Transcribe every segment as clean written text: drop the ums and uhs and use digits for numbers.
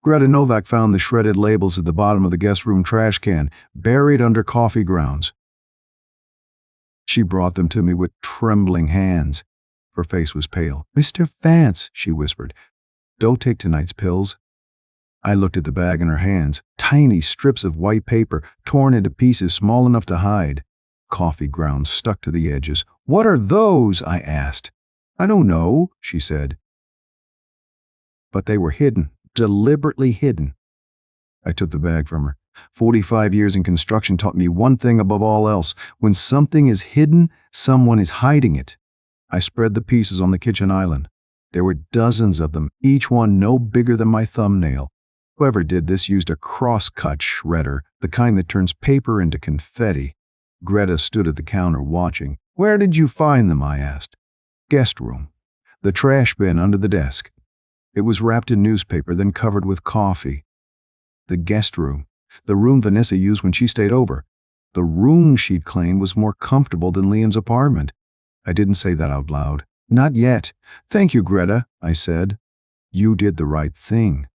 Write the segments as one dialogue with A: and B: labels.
A: Greta Novak found the shredded labels at the bottom of the guest room trash can, buried under coffee grounds. She brought them to me with trembling hands. Her face was pale. "Mr. Vance," she whispered, "don't take tonight's pills." I looked at the bag in her hands, tiny strips of white paper torn into pieces small enough to hide. Coffee grounds stuck to the edges. "What are those?" I asked. "I don't know," she said. But they were hidden, deliberately hidden. I took the bag from her. 45 years in construction taught me one thing above all else. When something is hidden, someone is hiding it. I spread the pieces on the kitchen island. There were dozens of them, each one no bigger than my thumbnail. Whoever did this used a cross-cut shredder, the kind that turns paper into confetti. Greta stood at the counter watching. "Where did you find them?" I asked. "Guest room. The trash bin under the desk." It was wrapped in newspaper, then covered with coffee. The guest room. The room Vanessa used when she stayed over. The room she'd claimed was more comfortable than Liam's apartment. I didn't say that out loud. "Not yet. Thank you, Greta," I said. "You did the right thing."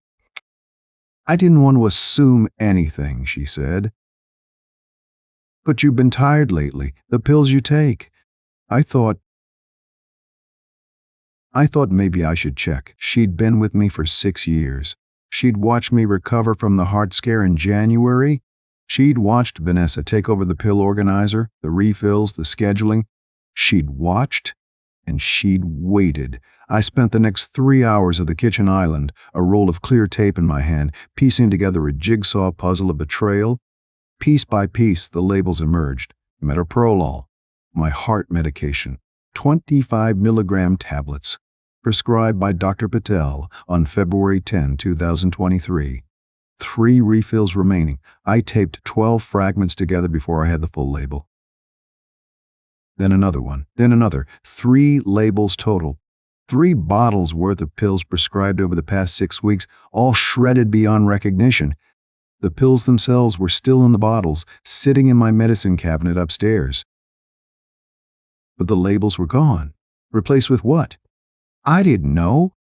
A: "I didn't want to assume anything," she said. "But you've been tired lately. The pills you take." I thought maybe I should check. She'd been with me for 6 years. She'd watched me recover from the heart scare in January. She'd watched Vanessa take over the pill organizer, the refills, the scheduling. She'd watched, and she'd waited. I spent the next 3 hours at the kitchen island, a roll of clear tape in my hand, piecing together a jigsaw puzzle of betrayal. Piece by piece, the labels emerged. Metoprolol, my heart medication, 25 milligram tablets, prescribed by Dr. Patel on February 10, 2023. 3 refills remaining. I taped 12 fragments together before I had the full label. Then another one, then another. 3 labels total. 3 bottles worth of pills prescribed over the past 6 weeks, all shredded beyond recognition. The pills themselves were still in the bottles, sitting in my medicine cabinet upstairs. But the labels were gone. Replaced with what? I didn't know.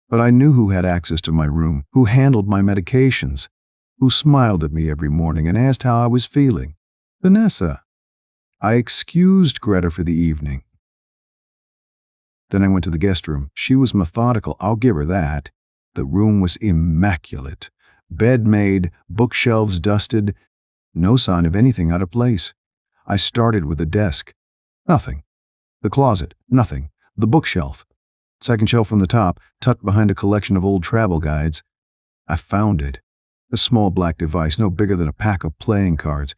A: But I knew who had access to my room, who handled my medications, who smiled at me every morning and asked how I was feeling. Vanessa. I excused Greta for the evening. Then I went to the guest room. She was methodical, I'll give her that. The room was immaculate. Bed made, bookshelves dusted, no sign of anything out of place. I started with the desk. Nothing. The closet. Nothing. The bookshelf. Second shelf from the top, tucked behind a collection of old travel guides. I found it. A small black device, no bigger than a pack of playing cards.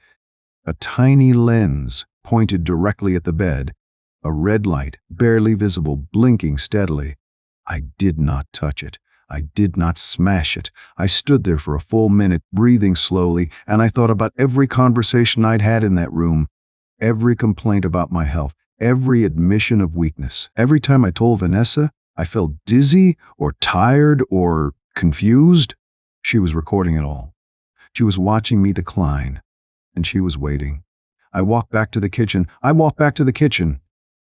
A: A tiny lens pointed directly at the bed. A red light, barely visible, blinking steadily. I did not touch it. I did not smash it. I stood there for a full minute, breathing slowly, and I thought about every conversation I'd had in that room, every complaint about my health, every admission of weakness. Every time I told Vanessa I felt dizzy or tired or confused, she was recording it all. She was watching me decline, and she was waiting. I walked back to the kitchen.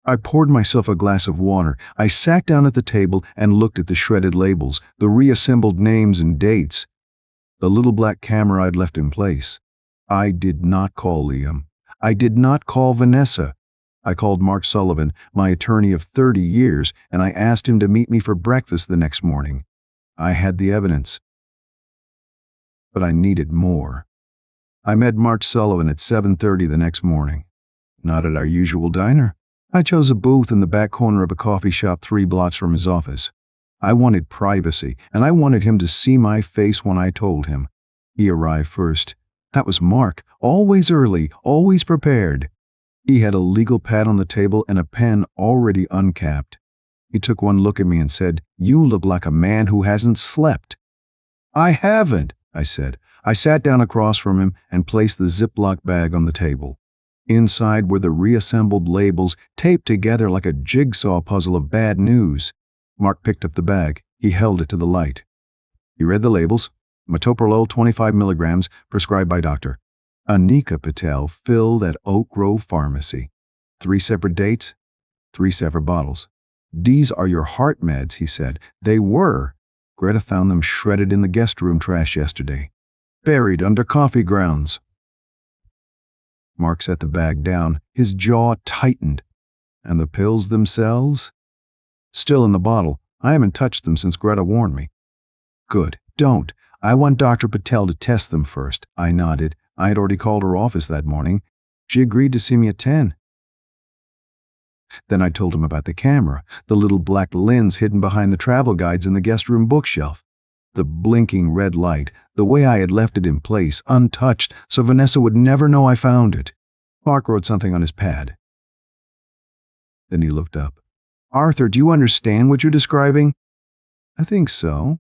A: I poured myself a glass of water. I sat down at the table and looked at the shredded labels, the reassembled names and dates, the little black camera I'd left in place. I did not call Liam. I did not call Vanessa. I called Mark Sullivan, my attorney of 30 years, and I asked him to meet me for breakfast the next morning. I had the evidence, but I needed more. I met Mark Sullivan at 7:30 the next morning. Not at our usual diner. I chose a booth in the back corner of a coffee shop 3 blocks from his office. I wanted privacy, and I wanted him to see my face when I told him. He arrived first. That was Mark, always early, always prepared. He had a legal pad on the table and a pen already uncapped. He took one look at me and said, "You look like a man who hasn't slept." "I haven't," I said. I sat down across from him and placed the Ziploc bag on the table. Inside were the reassembled labels, taped together like a jigsaw puzzle of bad news. Mark picked up the bag. He held it to the light. He read the labels. Metoprolol 25 milligrams, prescribed by Dr. Anika Patel, filled at Oak Grove Pharmacy. 3 separate dates, 3 separate bottles. "These are your heart meds," he said. They were. Greta found them shredded in the guest room trash yesterday, buried under coffee grounds. Mark set the bag down. His jaw tightened. And the pills themselves? Still in the bottle. I haven't touched them since Greta warned me. Good. Don't. I want Dr. Patel to test them first. I nodded. I had already called her office that morning. She agreed to see me at 10. Then I told him about the camera, the little black lens hidden behind the travel guides in the guest room bookshelf, the blinking red light, the way I had left it in place, untouched, so Vanessa would never know I found it. Mark wrote something on his pad. Then he looked up. Arthur, do you understand what you're describing? I think so.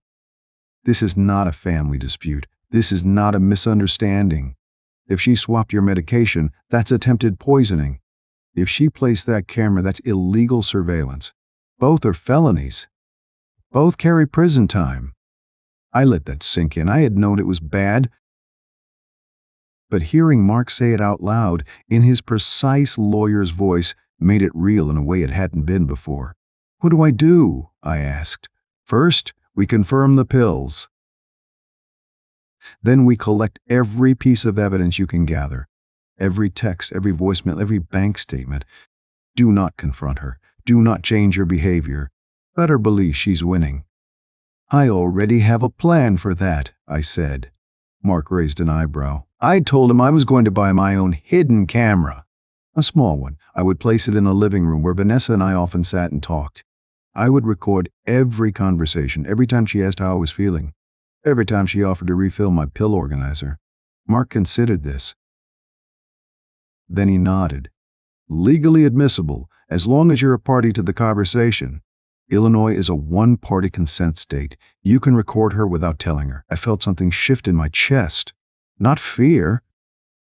A: This is not a family dispute. This is not a misunderstanding. If she swapped your medication, that's attempted poisoning. If she placed that camera, that's illegal surveillance. Both are felonies. Both carry prison time. I let that sink in. I had known it was bad. But hearing Mark say it out loud, in his precise lawyer's voice, made it real in a way it hadn't been before. What do I do? I asked. First, we confirm the pills. Then we collect every piece of evidence you can gather. Every text, every voicemail, every bank statement. Do not confront her. Do not change your behavior. Let her believe she's winning. I already have a plan for that, I said. Mark raised an eyebrow. I told him I was going to buy my own hidden camera. A small one. I would place it in the living room where Vanessa and I often sat and talked. I would record every conversation, every time she asked how I was feeling, every time she offered to refill my pill organizer. Mark considered this. Then he nodded. Legally admissible, as long as you're a party to the conversation. Illinois is a one-party consent state. You can record her without telling her. I felt something shift in my chest. Not fear,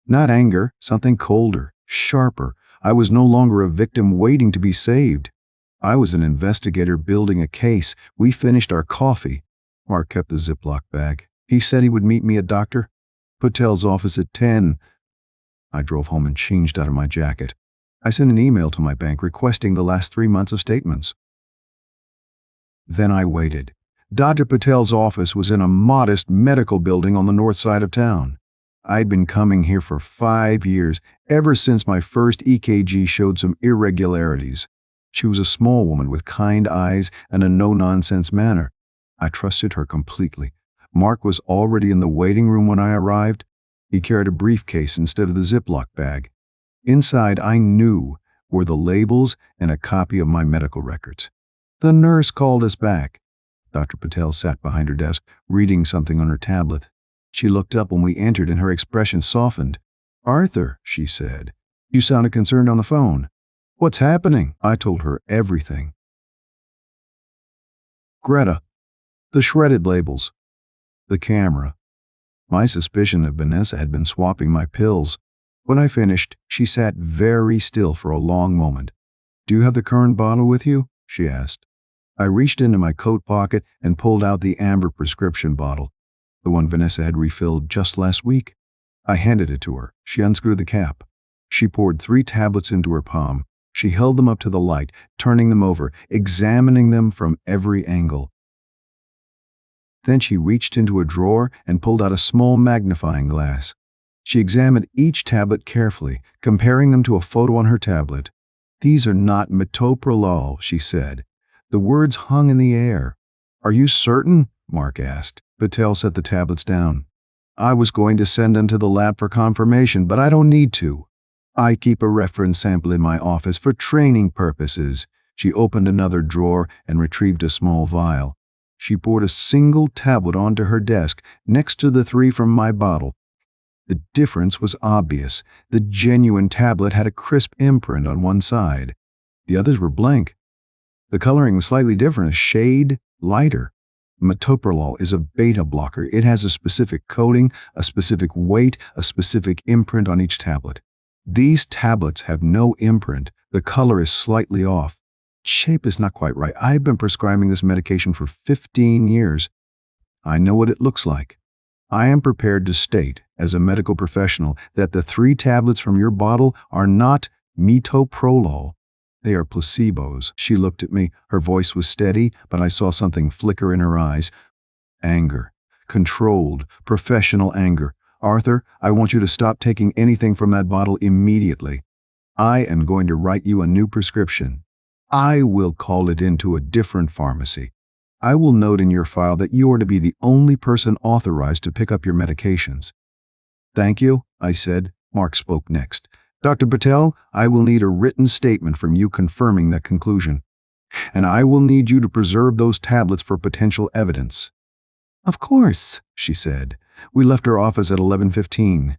A: not anger, something colder, sharper. I was no longer a victim waiting to be saved. I was an investigator building a case. We finished our coffee. Mark kept the Ziploc bag. He said he would meet me at Dr. Patel's office at 10. I drove home and changed out of my jacket. I sent an email to my bank requesting the last 3 months of statements. Then I waited. Dr. Patel's office was in a modest medical building on the north side of town. I'd been coming here for 5 years, ever since my first EKG showed some irregularities. She was a small woman with kind eyes and a no-nonsense manner. I trusted her completely. Mark was already in the waiting room when I arrived. He carried a briefcase instead of the Ziploc bag. Inside, I knew, were the labels and a copy of my medical records. The nurse called us back. Dr. Patel sat behind her desk, reading something on her tablet. She looked up when we entered and her expression softened. Arthur, she said, you sounded concerned on the phone. What's happening? I told her everything. Greta, the shredded labels, the camera. My suspicion of Vanessa had been swapping my pills. When I finished, she sat very still for a long moment. Do you have the current bottle with you? She asked. I reached into my coat pocket and pulled out the amber prescription bottle, the one Vanessa had refilled just last week. I handed it to her. She unscrewed the cap. She poured 3 tablets into her palm. She held them up to the light, turning them over, examining them from every angle. Then she reached into a drawer and pulled out a small magnifying glass. She examined each tablet carefully, comparing them to a photo on her tablet. These are not metoprolol, she said. The words hung in the air. Are you certain? Mark asked. Patel set the tablets down. I was going to send them to the lab for confirmation, but I don't need to. I keep a reference sample in my office for training purposes. She opened another drawer and retrieved a small vial. She poured a single tablet onto her desk next to the 3 from my bottle. The difference was obvious. The genuine tablet had a crisp imprint on one side. The others were blank. The coloring was slightly different, a shade lighter. Metoprolol is a beta blocker. It has a specific coating, a specific weight, a specific imprint on each tablet. These tablets have no imprint. The color is slightly off. Shape is not quite right. I've been prescribing this medication for 15 years. I know what it looks like. I am prepared to state, as a medical professional, that the 3 tablets from your bottle are not metoprolol. They are placebos. She looked at me. Her voice was steady, but I saw something flicker in her eyes. Anger. Controlled, professional anger. Arthur, I want you to stop taking anything from that bottle immediately. I am going to write you a new prescription. I will call it into a different pharmacy. I will note in your file that you are to be the only person authorized to pick up your medications. Thank you, I said. Mark spoke next. Dr. Patel, I will need a written statement from you confirming that conclusion. And I will need you to preserve those tablets for potential evidence. Of course, she said. We left her office at 11:15.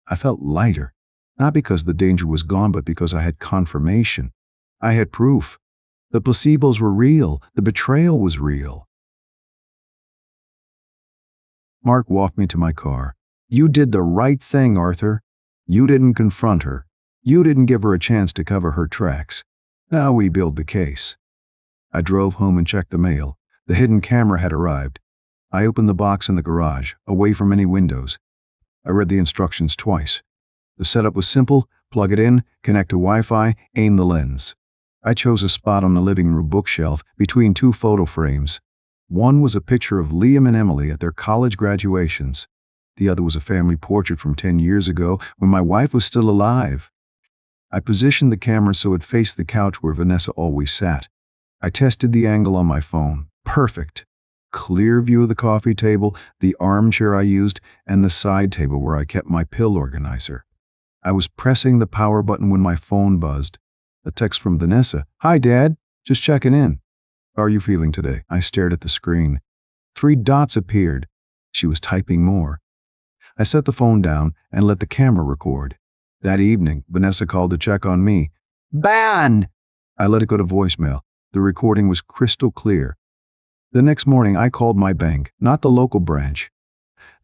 A: I felt lighter, not because the danger was gone, but because I had confirmation. I had proof. The placebos were real. The betrayal was real. Mark walked me to my car. You did the right thing, Arthur. You didn't confront her. You didn't give her a chance to cover her tracks. Now we build the case. I drove home and checked the mail. The hidden camera had arrived. I opened the box in the garage, away from any windows. I read the instructions twice. The setup was simple: plug it in, connect to Wi-Fi, aim the lens. I chose a spot on the living room bookshelf between two photo frames. One was a picture of Liam and Emily at their college graduations. The other was a family portrait from 10 years ago when my wife was still alive. I positioned the camera so it faced the couch where Vanessa always sat. I tested the angle on my phone. Perfect. Clear view of the coffee table, the armchair I used, and the side table where I kept my pill organizer. I was pressing the power button when my phone buzzed. A text from Vanessa. Hi, Dad. Just checking in. How are you feeling today? I stared at the screen. 3 dots appeared. She was typing more. I set the phone down and let the camera record. That evening, Vanessa called to check on me. Ban! I let it go to voicemail. The recording was crystal clear. The next morning, I called my bank, not the local branch.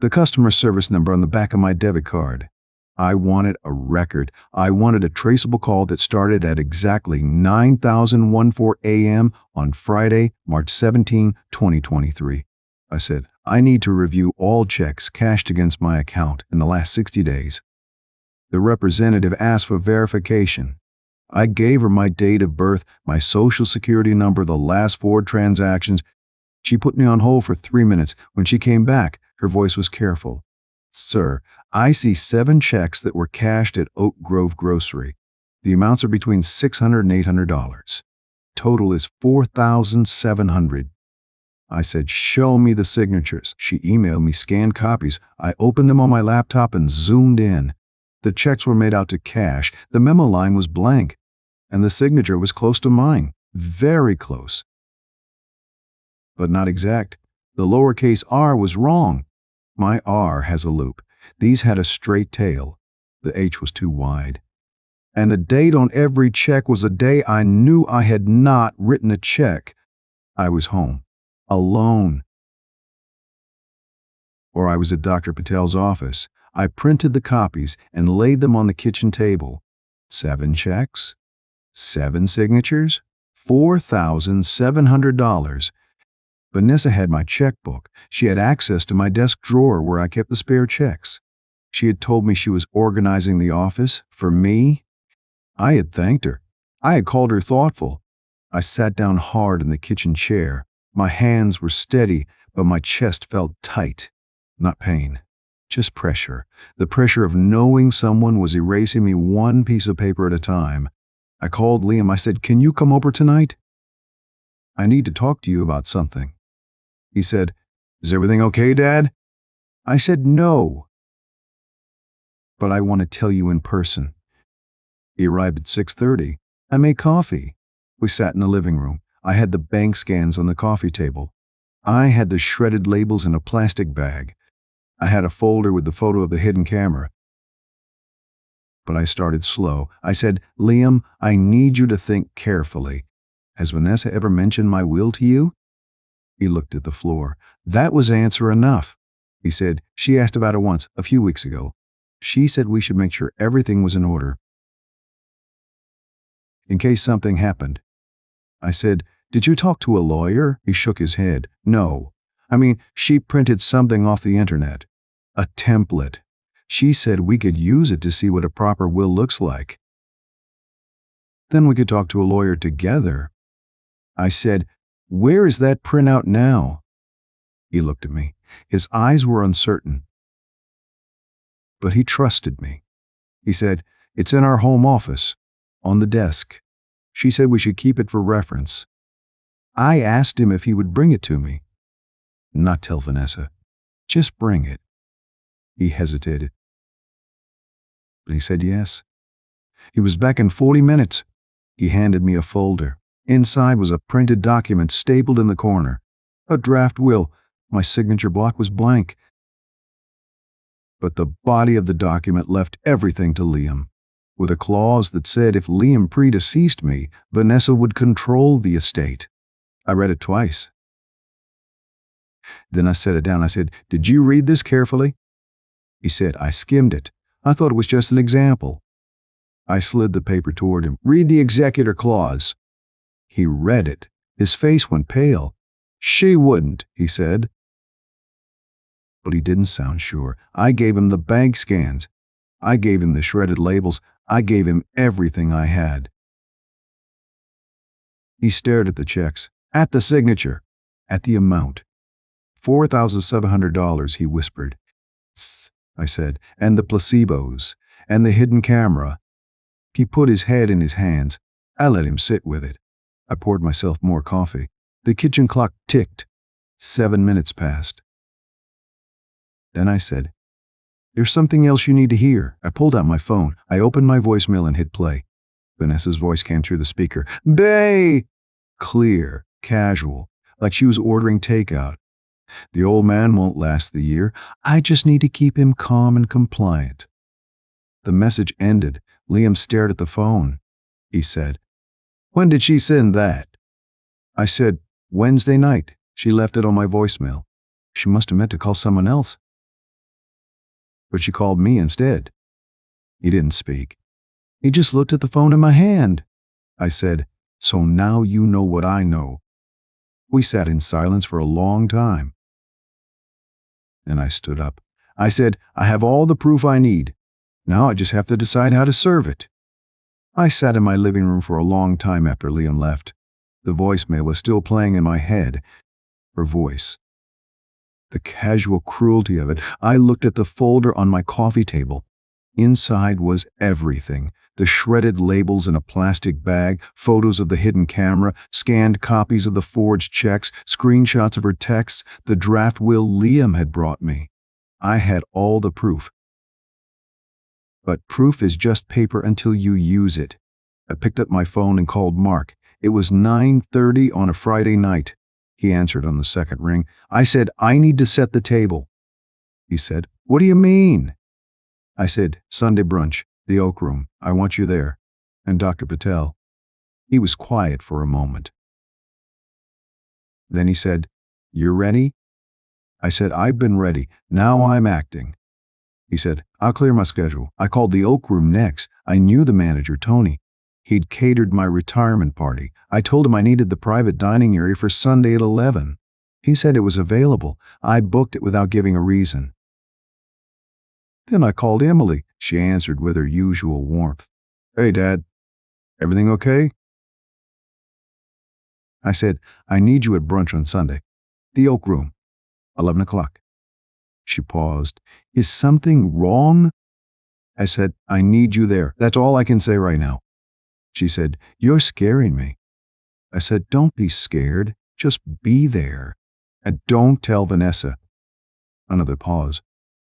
A: The customer service number on the back of my debit card. I wanted a record. I wanted a traceable call that started at exactly 9:14 a.m. on Friday, March 17, 2023. I said, I need to review all checks cashed against my account in the last 60 days. The representative asked for verification. I gave her my date of birth, my social security number, the last 4 transactions. She put me on hold for 3 minutes. When she came back, her voice was careful. Sir, I see 7 checks that were cashed at Oak Grove Grocery. The amounts are between $600 and $800. Total is $4,700. I said, show me the signatures. She emailed me scanned copies. I opened them on my laptop and zoomed in. The checks were made out to cash. The memo line was blank. And the signature was close to mine. Very close. But not exact. The lowercase r was wrong. My R has a loop. These had a straight tail. The H was too wide. And the date on every check was a day I knew I had not written a check. I was home. Alone. Or I was at Dr. Patel's office. I printed the copies and laid them on the kitchen table. 7 checks, 7 signatures, $4,700. Vanessa had my checkbook. She had access to my desk drawer where I kept the spare checks. She had told me she was organizing the office for me. I had thanked her. I had called her thoughtful. I sat down hard in the kitchen chair. My hands were steady, but my chest felt tight. Not pain, just pressure. The pressure of knowing someone was erasing me one piece of paper at a time. I called Liam. I said, can you come over tonight? I need to talk to you about something. He said, is everything okay, Dad? I said, no. But I want to tell you in person. He arrived at 6:30. I made coffee. We sat in the living room. I had the bank scans on the coffee table. I had the shredded labels in a plastic bag. I had a folder with the photo of the hidden camera. But I started slow. I said, Liam, I need you to think carefully. Has Vanessa ever mentioned my will to you? He looked at the floor. That was answer enough. He said, she asked about it once, a few weeks ago. She said we should make sure everything was in order, in case something happened. I said, did you talk to a lawyer? He shook his head. No. I mean, she printed something off the internet. A template. She said we could use it to see what a proper will looks like. Then we could talk to a lawyer together. I said, where is that printout now? He looked at me. His eyes were uncertain, but he trusted me. He said, "It's in our home office, on the desk. She said we should keep it for reference." I asked him if he would bring it to me. "Not tell Vanessa. Just bring it." He hesitated, but he said yes. He was back in 40 minutes. He handed me a folder. Inside was a printed document stapled in the corner. A draft will. My signature block was blank. But the body of the document left everything to Liam, with a clause that said if Liam predeceased me, Vanessa would control the estate. I read it twice. Then I set it down. I said, "Did you read this carefully?" He said, "I skimmed it. I thought it was just an example." I slid the paper toward him. "Read the executor clause." He read it. His face went pale. "She wouldn't," he said. But he didn't sound sure. I gave him the bank scans. I gave him the shredded labels. I gave him everything I had. He stared at the checks, at the signature, at the amount. $4,700, he whispered. "Tss," I said, "and the placebos, and the hidden camera." He put his head in his hands. I let him sit with it. I poured myself more coffee. The kitchen clock ticked. 7 minutes passed. Then I said, "There's something else you need to hear." I pulled out my phone. I opened my voicemail and hit play. Vanessa's voice came through the speaker. "Bae!" Clear, casual, like she was ordering takeout. "The old man won't last the year. I just need to keep him calm and compliant." The message ended. Liam stared at the phone. He said, "When did she send that?" I said, "Wednesday night. She left it on my voicemail. She must have meant to call someone else. But she called me instead." He didn't speak. He just looked at the phone in my hand. I said, "So now you know what I know." We sat in silence for a long time. Then I stood up. I said, "I have all the proof I need. Now I just have to decide how to serve it." I sat in my living room for a long time after Liam left. The voicemail was still playing in my head. Her voice. The casual cruelty of it. I looked at the folder on my coffee table. Inside was everything. The shredded labels in a plastic bag, photos of the hidden camera, scanned copies of the forged checks, screenshots of her texts, the draft will Liam had brought me. I had all the proof. But proof is just paper until you use it. I picked up my phone and called Mark. It was 9:30 on a Friday night. He answered on the second ring. I said, "I need to set the table." He said, "What do you mean?" I said, "Sunday brunch, the Oak Room. I want you there. And Dr. Patel." He was quiet for a moment. Then he said, "You're ready?" I said, "I've been ready. Now I'm acting." He said, "I'll clear my schedule." I called the Oak Room next. I knew the manager, Tony. He'd catered my retirement party. I told him I needed the private dining area for Sunday at 11. He said it was available. I booked it without giving a reason. Then I called Emily. She answered with her usual warmth. "Hey, Dad. Everything okay?" I said, "I need you at brunch on Sunday. The Oak Room, 11 o'clock. She paused. "Is something wrong?" I said, "I need you there. That's all I can say right now." She said, "You're scaring me." I said, "Don't be scared. Just be there. And don't tell Vanessa." Another pause.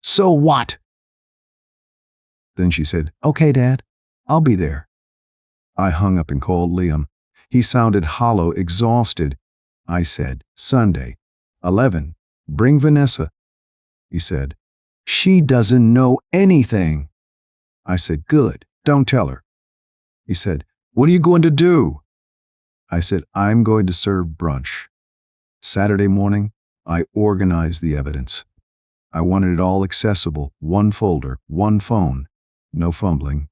A: "So what?" Then she said, "Okay, Dad. I'll be there." I hung up and called Liam. He sounded hollow, exhausted. I said, "Sunday, 11. Bring Vanessa." He said, "She doesn't know anything." I said, "Good. Don't tell her." He said, "What are you going to do?" I said, "I'm going to serve brunch." Saturday morning, I organized the evidence. I wanted it all accessible, one folder, one phone, no fumbling.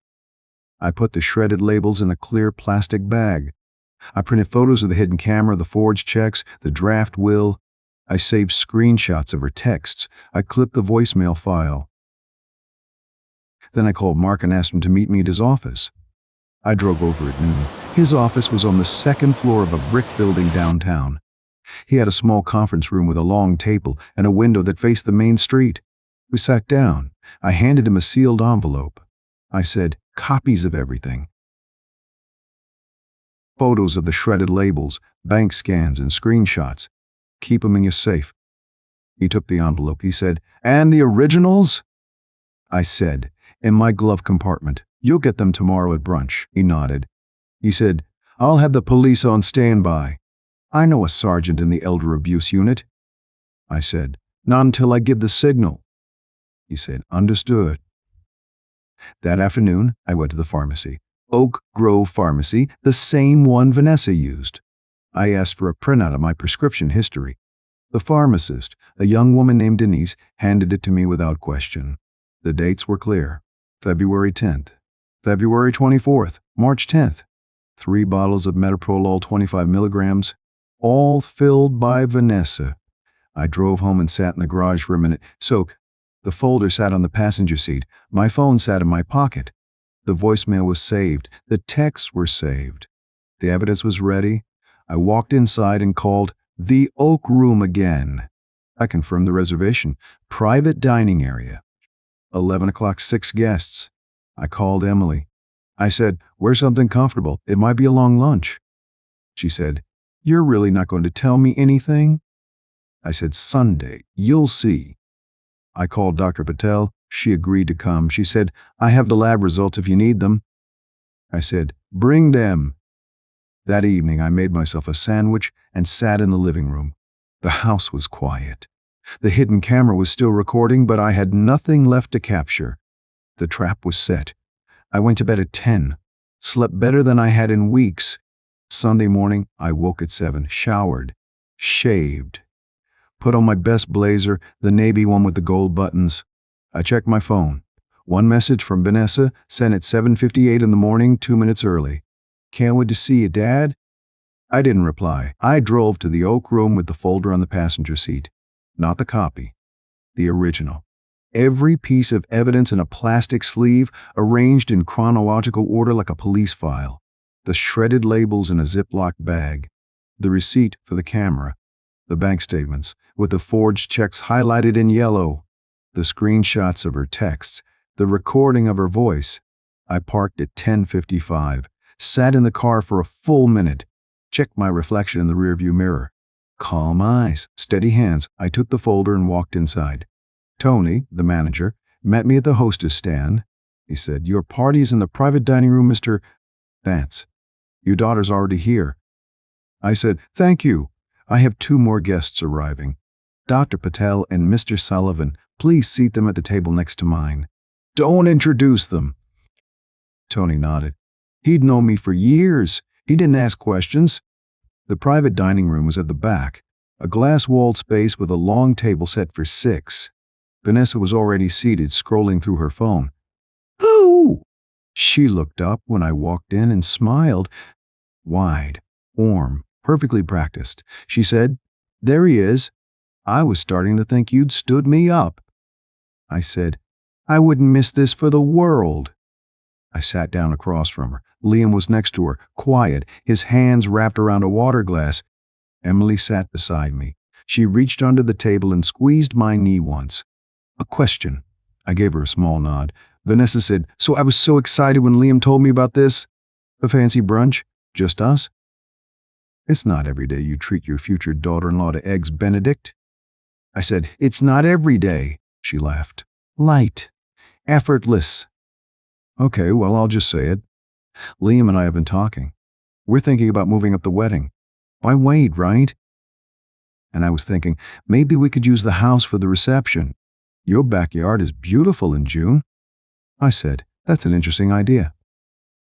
A: I put the shredded labels in a clear plastic bag. I printed photos of the hidden camera, the forged checks, the draft will. I saved screenshots of her texts. I clipped the voicemail file. Then I called Mark and asked him to meet me at his office. I drove over at noon. His office was on the second floor of a brick building downtown. He had a small conference room with a long table and a window that faced the main street. We sat down. I handed him a sealed envelope. I said, "Copies of everything. Photos of the shredded labels, bank scans, and screenshots. Keep them in your safe." He took the envelope. He said, "And the originals?" I said, "In my glove compartment. You'll get them tomorrow at brunch." He nodded. He said, "I'll have the police on standby. I know a sergeant in the elder abuse unit." I said, "Not until I give the signal." He said, "Understood." That afternoon, I went to the pharmacy. Oak Grove Pharmacy, the same one Vanessa used. I asked for a printout of my prescription history. The pharmacist, a young woman named Denise, handed it to me without question. The dates were clear. February 10th, February 24th, March 10th. 3 bottles of metoprolol 25 milligrams, all filled by Vanessa. I drove home and sat in the garage for a minute. The folder sat on the passenger seat. My phone sat in my pocket. The voicemail was saved. The texts were saved. The evidence was ready. I walked inside and called the Oak Room again. I confirmed the reservation. Private dining area. 11 o'clock, 6 guests. I called Emily. I said, "Wear something comfortable. It might be a long lunch." She said, "You're really not going to tell me anything?" I said, "Sunday. You'll see." I called Dr. Patel. She agreed to come. She said, "I have the lab results if you need them." I said, "Bring them." That evening, I made myself a sandwich and sat in the living room. The house was quiet. The hidden camera was still recording, but I had nothing left to capture. The trap was set. I went to bed at 10, slept better than I had in weeks. Sunday morning, I woke at 7, showered, shaved, put on my best blazer, the navy one with the gold buttons. I checked my phone. One message from Vanessa, sent at 7:58 in the morning, 2 minutes early. "Can't wait to see you, Dad." I didn't reply. I drove to the Oak Room with the folder on the passenger seat. Not the copy, the original. Every piece of evidence in a plastic sleeve, arranged in chronological order like a police file. The shredded labels in a Ziploc bag. The receipt for the camera. The bank statements, with the forged checks highlighted in yellow. The screenshots of her texts. The recording of her voice. I parked at 10:55, sat in the car for a full minute, checked my reflection in the rearview mirror. Calm eyes, steady hands. I took the folder and walked inside. Tony, the manager, met me at the hostess stand. He said, "Your party is in the private dining room, Mr. Vance. Your daughter's already here." I said, "Thank you. I have 2 more guests arriving. Dr. Patel and Mr. Sullivan. Please seat them at the table next to mine." "Don't introduce them." Tony nodded. He'd known me for years. He didn't ask questions. The private dining room was at the back, a glass-walled space with a long table set for 6. Vanessa was already seated, scrolling through her phone. "Who?" She looked up when I walked in and smiled. Wide, warm, perfectly practiced. She said, "There he is. I was starting to think you'd stood me up." I said, "I wouldn't miss this for the world." I sat down across from her. Liam was next to her, quiet, his hands wrapped around a water glass. Emily sat beside me. She reached under the table and squeezed my knee once. "A question." I gave her a small nod. Vanessa said, "So I was so excited when Liam told me about this. A fancy brunch? Just us?" "It's not every day you treat your future daughter-in-law to eggs Benedict." I said, "It's not every day." She laughed. "Light. Effortless." "Okay, well, I'll just say it. Liam and I have been talking. We're thinking about moving up the wedding. Why wait, right? And I was thinking, maybe we could use the house for the reception. Your backyard is beautiful in June." I said, "That's an interesting idea."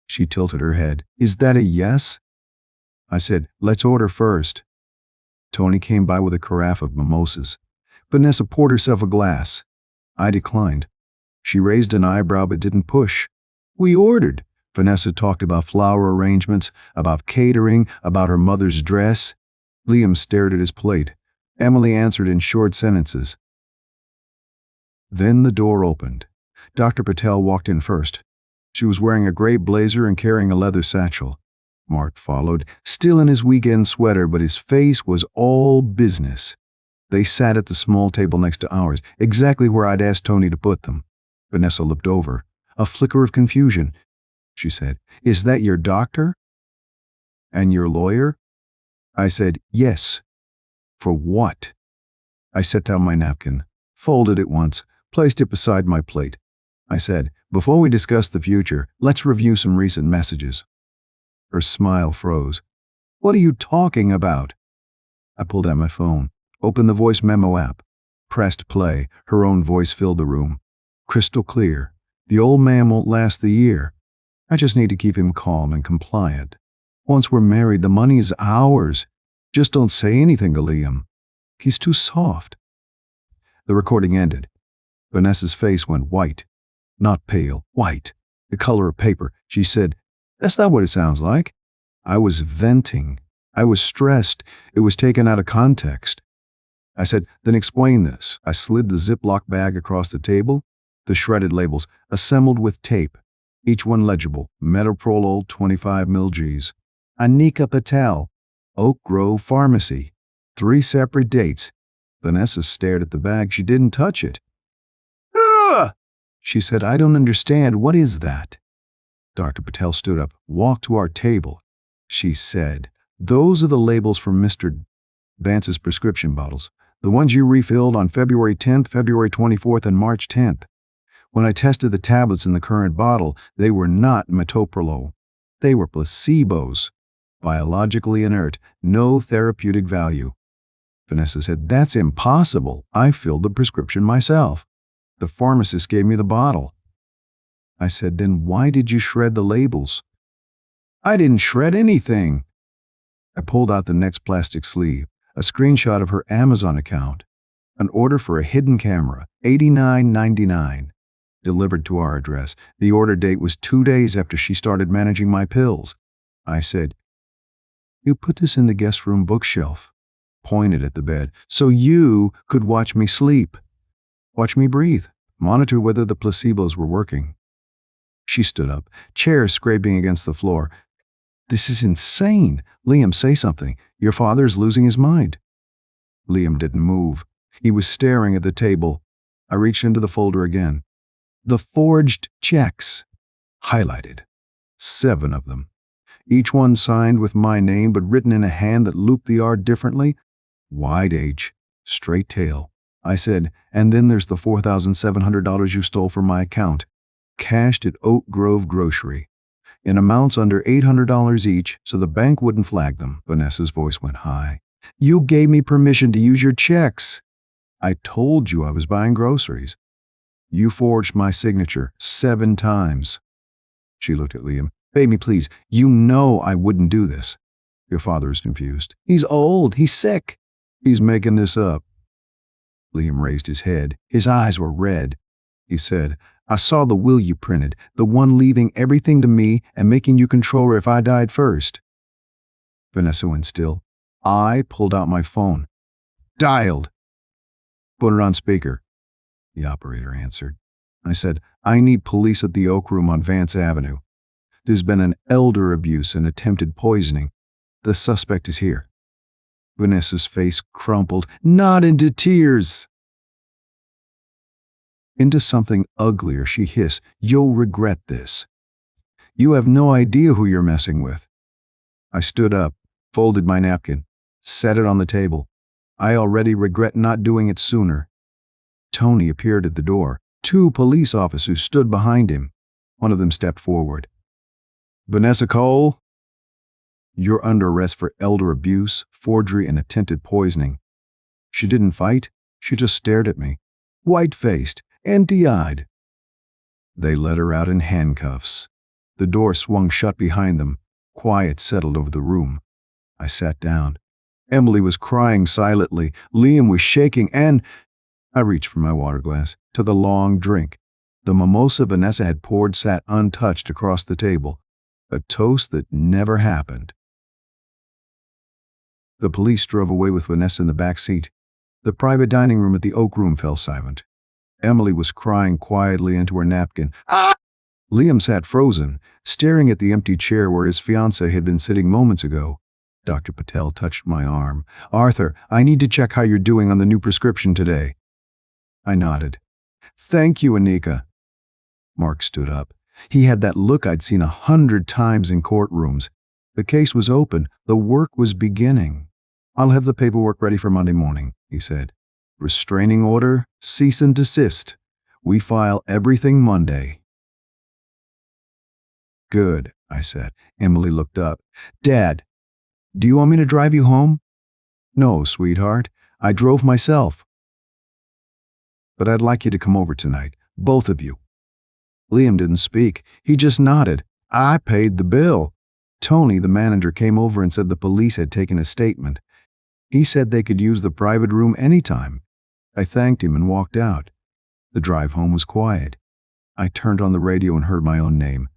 A: She tilted her head. "Is that a yes?" I said, "Let's order first." Tony came by with a carafe of mimosas. Vanessa poured herself a glass. I declined. She raised an eyebrow but didn't push. "We ordered." Vanessa talked about flower arrangements, about catering, about her mother's dress. Liam stared at his plate. Emily answered in short sentences. Then the door opened. Dr. Patel walked in first. She was wearing a gray blazer and carrying a leather satchel. Mark followed, still in his weekend sweater, but his face was all business. They sat at the small table next to ours, exactly where I'd asked Tony to put them. Vanessa looked over. A flicker of confusion. She said, "Is that your doctor? And your lawyer?" I said, "Yes." "For what?" I set down my napkin, folded it once, placed it beside my plate. I said, "Before we discuss the future, let's review some recent messages." Her smile froze. "What are you talking about?" I pulled out my phone, opened the voice memo app, pressed play. Her own voice filled the room. Crystal clear. "The old man won't last the year. I just need to keep him calm and compliant. Once we're married, the money is ours. Just don't say anything to Liam. He's too soft." The recording ended. Vanessa's face went white. Not pale, white. The color of paper. She said, "That's not what it sounds like." I was venting. I was stressed. It was taken out of context. I said, "Then explain this." I slid the Ziploc bag across the table. The shredded labels, assembled with tape. Each one legible. Metoprolol 25 mg. Anika Patel. Oak Grove Pharmacy. 3 separate dates. Vanessa stared at the bag. She didn't touch it. "Ugh!" She said, "I don't understand. What is that?" Dr. Patel stood up, walked to our table. She said, "Those are the labels for Mr. Vance's prescription bottles. The ones you refilled on February 10th, February 24th, and March 10th. When I tested the tablets in the current bottle, they were not metoprolol. They were placebos. Biologically inert, no therapeutic value." Vanessa said, "That's impossible. I filled the prescription myself. The pharmacist gave me the bottle." I said, "Then why did you shred the labels?" "I didn't shred anything." I pulled out the next plastic sleeve, a screenshot of her Amazon account. An order for a hidden camera, $89.99. Delivered to our address. The order date was 2 days after she started managing my pills. I said, "You put this in the guest room bookshelf," pointed at the bed, "so you could watch me sleep. Watch me breathe. Monitor whether the placebos were working." She stood up, chair scraping against the floor. "This is insane. Liam, say something. Your father's losing his mind." Liam didn't move. He was staring at the table. I reached into the folder again. The forged checks. Highlighted. 7 of them. Each one signed with my name, but written in a hand that looped the R differently. Wide H, straight tail. I said, "And then there's the $4,700 you stole from my account, cashed at Oak Grove Grocery, in amounts under $800 each, so the bank wouldn't flag them." Vanessa's voice went high. "You gave me permission to use your checks." "I told you I was buying groceries." "You forged my signature 7 times. She looked at Liam. "Baby, please, you know I wouldn't do this." Your father is confused. "He's old. He's sick." "He's making this up." Liam raised his head. His eyes were red. He said, "I saw the will you printed, the one leaving everything to me and making you control her if I died first." Vanessa went still. I pulled out my phone. Dialed. "Put it on speaker." The operator answered. I said, "I need police at the Oak Room on Vance Avenue. There's been an elder abuse and attempted poisoning. The suspect is here." Vanessa's face crumpled, not into tears, into something uglier. She hissed, "You'll regret this. You have no idea who you're messing with." I stood up, folded my napkin, set it on the table. I already regret not doing it sooner. Tony appeared at the door. 2 police officers stood behind him. One of them stepped forward. "Vanessa Cole, you're under arrest for elder abuse, forgery, and attempted poisoning." She didn't fight. She just stared at me, white-faced, empty-eyed. They let her out in handcuffs. The door swung shut behind them. Quiet settled over the room. I sat down. Emily was crying silently. Liam was shaking, and I reached for my water glass, to the long drink. The mimosa Vanessa had poured sat untouched across the table, a toast that never happened. The police drove away with Vanessa in the back seat. The private dining room at the Oak Room fell silent. Emily was crying quietly into her napkin. "Ah!" Liam sat frozen, staring at the empty chair where his fiancée had been sitting moments ago. Dr. Patel touched my arm. "Arthur, I need to check how you're doing on the new prescription today." I nodded. "Thank you, Anika." Mark stood up. He had that look I'd seen 100 times in courtrooms. The case was open. The work was beginning. "I'll have the paperwork ready for Monday morning," he said. "Restraining order, cease and desist. We file everything Monday." "Good," I said. Emily looked up. "Dad, do you want me to drive you home?" "No, sweetheart. I drove myself. But I'd like you to come over tonight, both of you." Liam didn't speak. He just nodded. "I paid the bill." Tony, the manager, came over and said the police had taken a statement. He said they could use the private room anytime. I thanked him and walked out. The drive home was quiet. I turned on the radio and heard my own name.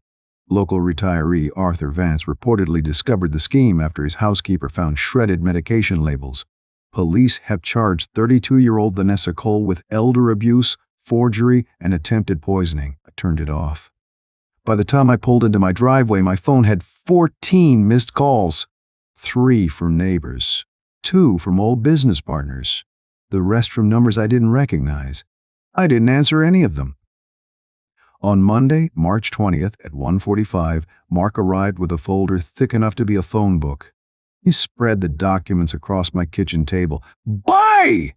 A: Local retiree Arthur Vance reportedly discovered the scheme after his housekeeper found shredded medication labels. Police have charged 32-year-old Vanessa Cole with elder abuse, forgery, and attempted poisoning. I turned it off. By the time I pulled into my driveway, my phone had 14 missed calls. 3 from neighbors, 2 from old business partners. The rest from numbers I didn't recognize. I didn't answer any of them. On Monday, March 20th at 1:45, Mark arrived with a folder thick enough to be a phone book. He spread the documents across my kitchen table. "Buy!"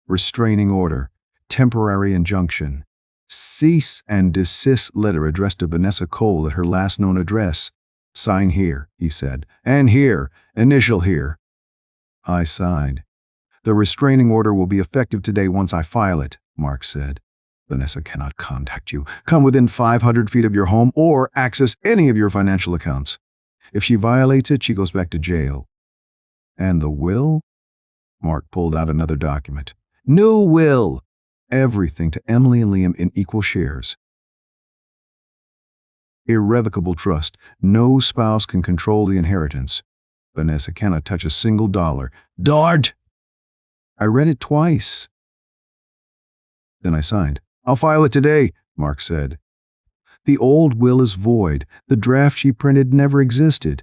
A: Restraining order, temporary injunction, cease and desist letter addressed to Vanessa Cole at her last known address. "Sign here," he said, "and here, initial here." I signed. "The restraining order will be effective today once I file it," Mark said. "Vanessa cannot contact you, come within 500 feet of your home, or access any of your financial accounts. If she violates it, she goes back to jail." "And the will?" Mark pulled out another document. "New will. Everything to Emily and Liam in equal shares. Irrevocable trust. No spouse can control the inheritance. Vanessa cannot touch a single dollar. Dart!" I read it twice. Then I signed. "I'll file it today," Mark said. "The old will is void. The draft she printed never existed."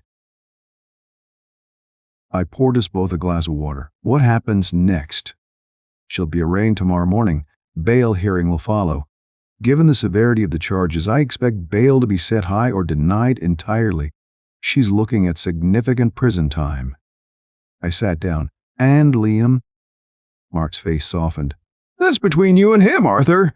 A: I poured us both a glass of water. "What happens next?" "She'll be arraigned tomorrow morning. Bail hearing will follow. Given the severity of the charges, I expect bail to be set high or denied entirely. She's looking at significant prison time." I sat down. "And Liam?" Mark's face softened. "That's between you and him, Arthur."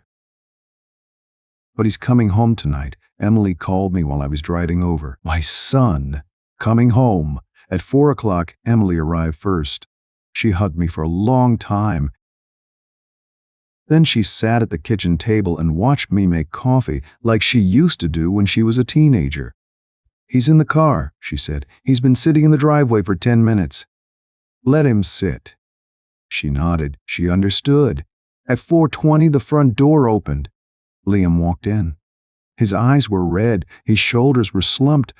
A: "But he's coming home tonight. Emily called me while I was driving over. My son, coming home." At 4 o'clock, Emily arrived first. She hugged me for a long time. Then she sat at the kitchen table and watched me make coffee like she used to do when she was a teenager. "He's in the car," she said. "He's been sitting in the driveway for 10 minutes. Let him sit." She nodded. She understood. At 4:20, the front door opened. Liam walked in. His eyes were red. His shoulders were slumped.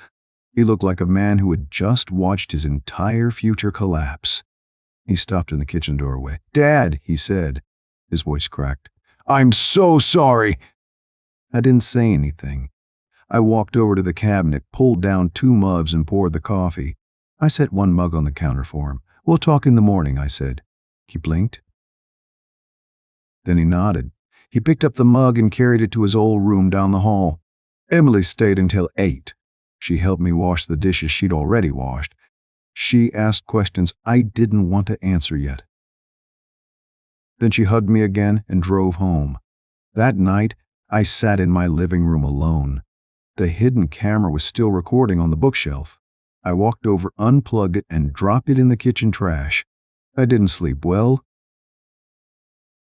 A: He looked like a man who had just watched his entire future collapse. He stopped in the kitchen doorway. "Dad," he said. His voice cracked. "I'm so sorry." I didn't say anything. I walked over to the cabinet, pulled down 2 mugs, and poured the coffee. I set 1 mug on the counter for him. "We'll talk in the morning," I said. He blinked. Then he nodded. He picked up the mug and carried it to his old room down the hall. Emily stayed until 8. She helped me wash the dishes she'd already washed. She asked questions I didn't want to answer yet. Then she hugged me again and drove home. That night, I sat in my living room alone. The hidden camera was still recording on the bookshelf. I walked over, unplugged it, and dropped it in the kitchen trash. I didn't sleep well,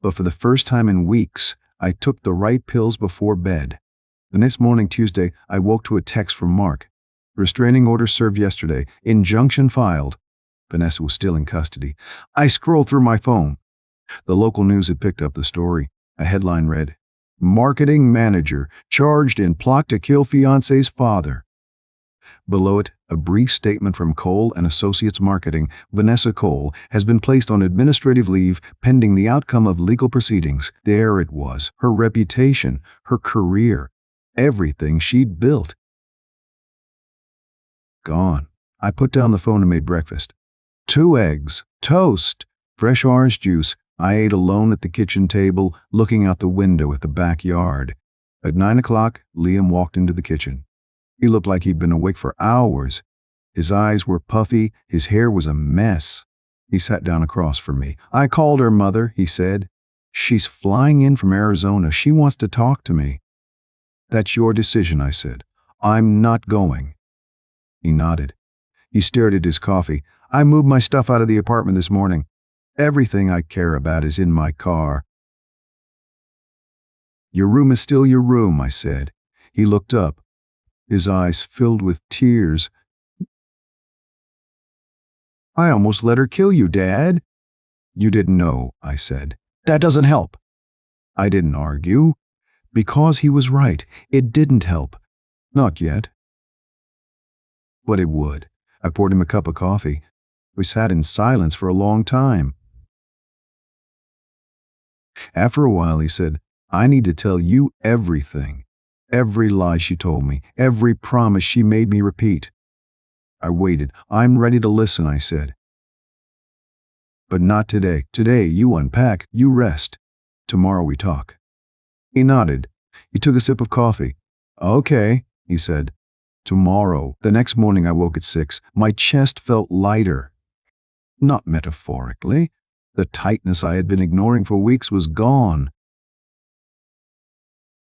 A: but for the first time in weeks, I took the right pills before bed. The next morning, Tuesday, I woke to a text from Mark. "Restraining order served yesterday. Injunction filed." Vanessa was still in custody. I scrolled through my phone. The local news had picked up the story. A headline read, "Marketing Manager Charged in Plot to Kill Fiancé's Father." Below it, a brief statement from Cole and Associates Marketing. Vanessa Cole has been placed on administrative leave pending the outcome of legal proceedings. There it was, her reputation, her career. Everything she'd built. Gone. I put down the phone and made breakfast. 2 eggs, toast, fresh orange juice. I ate alone at the kitchen table, looking out the window at the backyard. At 9 o'clock, Liam walked into the kitchen. He looked like he'd been awake for hours. His eyes were puffy, his hair was a mess. He sat down across from me. "I called her, Mother," he said. "She's flying in from Arizona. She wants to talk to me." "That's your decision," I said. "I'm not going." He nodded. He stared at his coffee. "I moved my stuff out of the apartment this morning. Everything I care about is in my car." "Your room is still your room," I said. He looked up. His eyes filled with tears. "I almost let her kill you, Dad." "You didn't know," I said. "That doesn't help." I didn't argue. Because he was right, it didn't help. Not yet. But it would. I poured him a cup of coffee. We sat in silence for a long time. After a while, he said, "I need to tell you everything. Every lie she told me, every promise she made me repeat." I waited. "I'm ready to listen," I said. "But not today. Today, you unpack, you rest. Tomorrow we talk." He nodded. He took a sip of coffee. "Okay," he said. "Tomorrow." The next morning I woke at 6. My chest felt lighter. Not metaphorically. The tightness I had been ignoring for weeks was gone.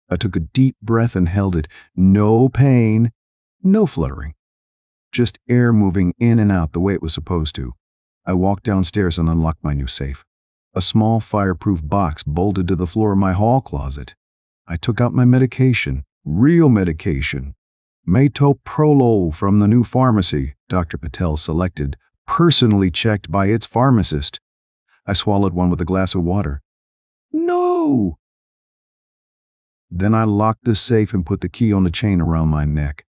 A: I took a deep breath and held it. No pain, no fluttering. Just air moving in and out the way it was supposed to. I walked downstairs and unlocked my new safe. A small fireproof box bolted to the floor of my hall closet. I took out my medication, real medication. Metoprolol from the new pharmacy Dr. Patel selected, personally checked by its pharmacist. I swallowed one with a glass of water. No! Then I locked the safe and put the key on the chain around my neck.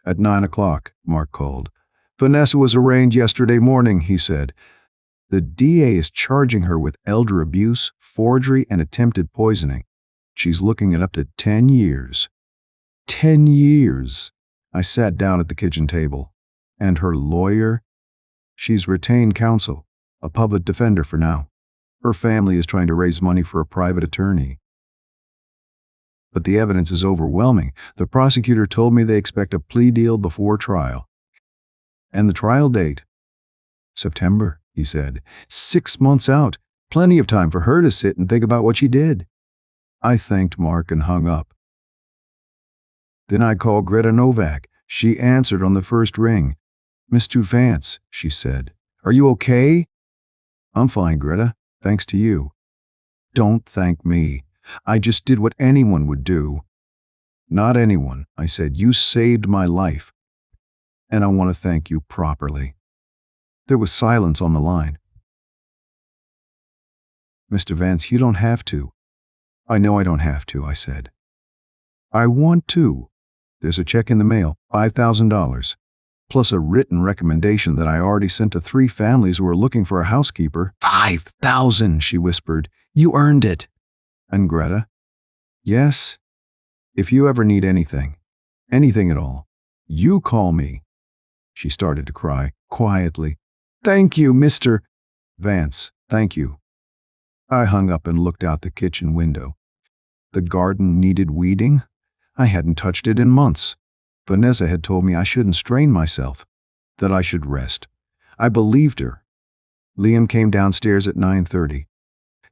A: At 9 o'clock, Mark called. "Vanessa was arraigned yesterday morning," he said. "The DA is charging her with elder abuse, forgery, and attempted poisoning. She's looking at up to 10 years. 10 years. I sat down at the kitchen table. And her lawyer? She's retained counsel, a public defender for now. Her family is trying to raise money for a private attorney. But the evidence is overwhelming. The prosecutor told me they expect a plea deal before trial. And the trial date? September, he said. 6 months out. Plenty of time for her to sit and think about what she did." I thanked Mark and hung up. Then I called Greta Novak. She answered on the first ring. "Mr. Vance," she said. "Are you okay?" "I'm fine, Greta. Thanks to you." "Don't thank me. I just did what anyone would do." "Not anyone," I said. "You saved my life. And I want to thank you properly." There was silence on the line. "Mr. Vance, you don't have to." "I know I don't have to," I said. "I want to. There's a check in the mail, $5,000, plus a written recommendation that I already sent to 3 families who are looking for a housekeeper." "5,000, she whispered. "You earned it." "And Greta?" "Yes. If you ever need anything at all, you call me." She started to cry, quietly. "Thank you, Mr. Vance. Thank you." I hung up and looked out the kitchen window. The garden needed weeding. I hadn't touched it in months. Vanessa had told me I shouldn't strain myself, that I should rest. I believed her. Liam came downstairs at 9:30.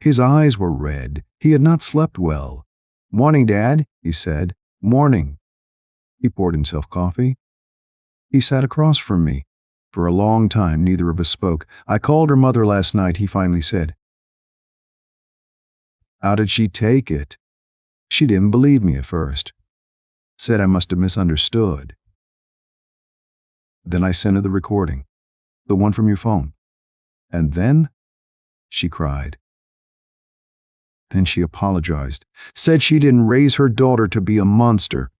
A: His eyes were red. He had not slept well. "Morning, Dad," he said. "Morning." He poured himself coffee. He sat across from me. For a long time, neither of us spoke. "I called her mother last night," he finally said. "How did she take it?" "She didn't believe me at first. Said I must have misunderstood. Then I sent her the recording, the one from your phone. And then she cried. Then she apologized, said she didn't raise her daughter to be a monster."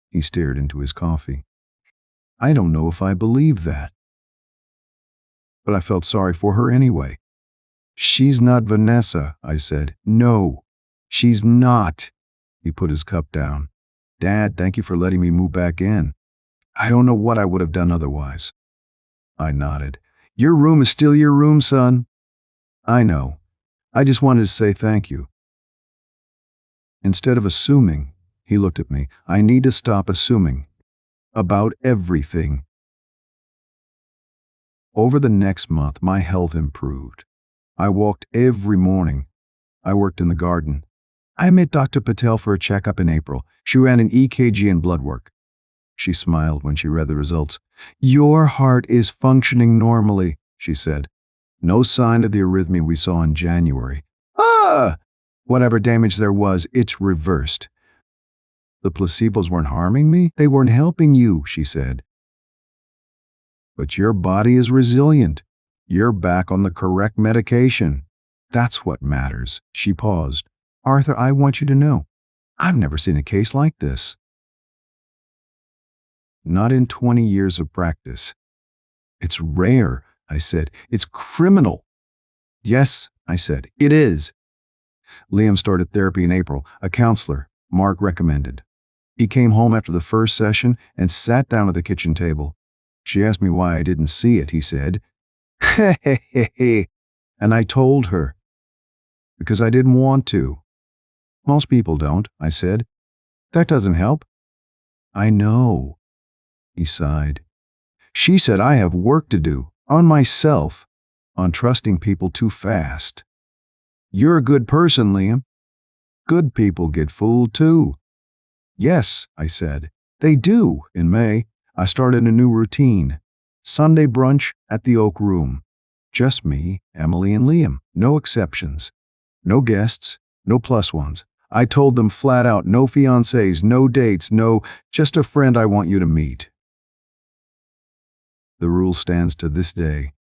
A: He stared into his coffee. "I don't know if I believe that. But I felt sorry for her anyway." "She's not Vanessa," I said. "No, she's not." He put his cup down. Dad, thank you for letting me move back in. I don't know what I would have done otherwise. I nodded. Your room is still your room, son. I know. I just wanted to say thank you. Instead of assuming, he looked at me. I need to stop assuming. About everything. Over the next month, my health improved. I walked every morning. I worked in the garden. I met Dr. Patel for a checkup in April. She ran an EKG and blood work. She smiled when she read the results. Your heart is functioning normally, she said. No sign of the arrhythmia we saw in January. Ah! Whatever damage there was, it's reversed. The placebos weren't harming me. They weren't helping you, she said. But your body is resilient. You're back on the correct medication. That's what matters. She paused. Arthur, I want you to know, I've never seen a case like this. Not in 20 years of practice. It's rare, I said. It's criminal. Yes, I said, it is. Liam started therapy in April. A counselor, Mark, recommended. He came home after the first session and sat down at the kitchen table. She asked me why I didn't see it, he said. And I told her. Because I didn't want to. Most people don't, I said. That doesn't help. I know. He sighed. She said I have work to do, on myself, on trusting people too fast. You're a good person, Liam. Good people get fooled too. Yes, I said. They do. In May, I started a new routine. Sunday brunch at the Oak Room. Just me, Emily, and Liam. No exceptions. No guests, no plus ones. I told them flat out, no fiancés, no dates, no, just a friend I want you to meet. The rule stands to this day.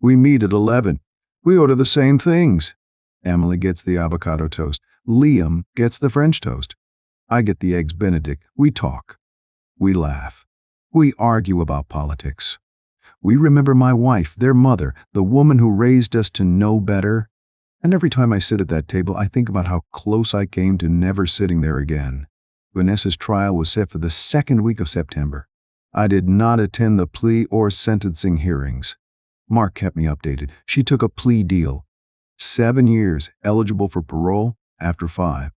A: We meet at 11. We order the same things. Emily gets the avocado toast. Liam gets the French toast. I get the eggs Benedict. We talk. We laugh. We argue about politics. We remember my wife, their mother, the woman who raised us to know better. And every time I sit at that table, I think about how close I came to never sitting there again. Vanessa's trial was set for the second week of September. I did not attend the plea or sentencing hearings. Mark kept me updated. She took a plea deal. 7 years, eligible for parole after 5.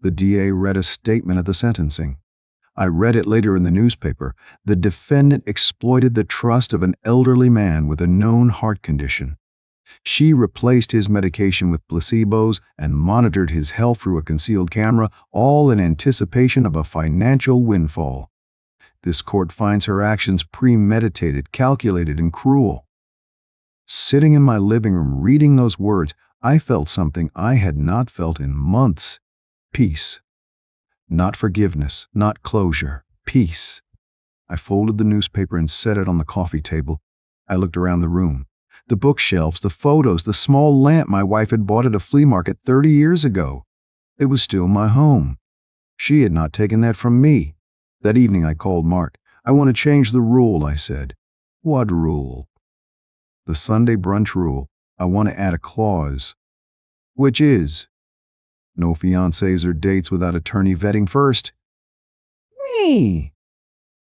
A: The DA read a statement at the sentencing. I read it later in the newspaper. The defendant exploited the trust of an elderly man with a known heart condition. She replaced his medication with placebos and monitored his health through a concealed camera, all in anticipation of a financial windfall. This court finds her actions premeditated, calculated, and cruel. Sitting in my living room reading those words, I felt something I had not felt in months. Peace. Not forgiveness, not closure. Peace. I folded the newspaper and set it on the coffee table. I looked around the room. The bookshelves, the photos, the small lamp my wife had bought at a flea market 30 years ago. It was still my home. She had not taken that from me. That evening I called Mark. I want to change the rule, I said. What rule? The Sunday brunch rule. I want to add a clause. Which is? No fiancés or dates without attorney vetting first. Me.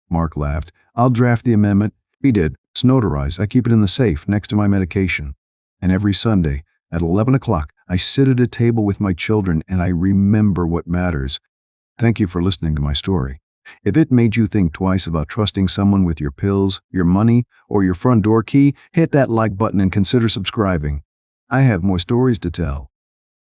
A: Mark laughed. I'll draft the amendment. He did. It's notarized. I keep it in the safe next to my medication. And every Sunday at 11 o'clock, I sit at a table with my children and I remember what matters. Thank you for listening to my story. If it made you think twice about trusting someone with your pills, your money, or your front door key, hit that like button and consider subscribing. I have more stories to tell.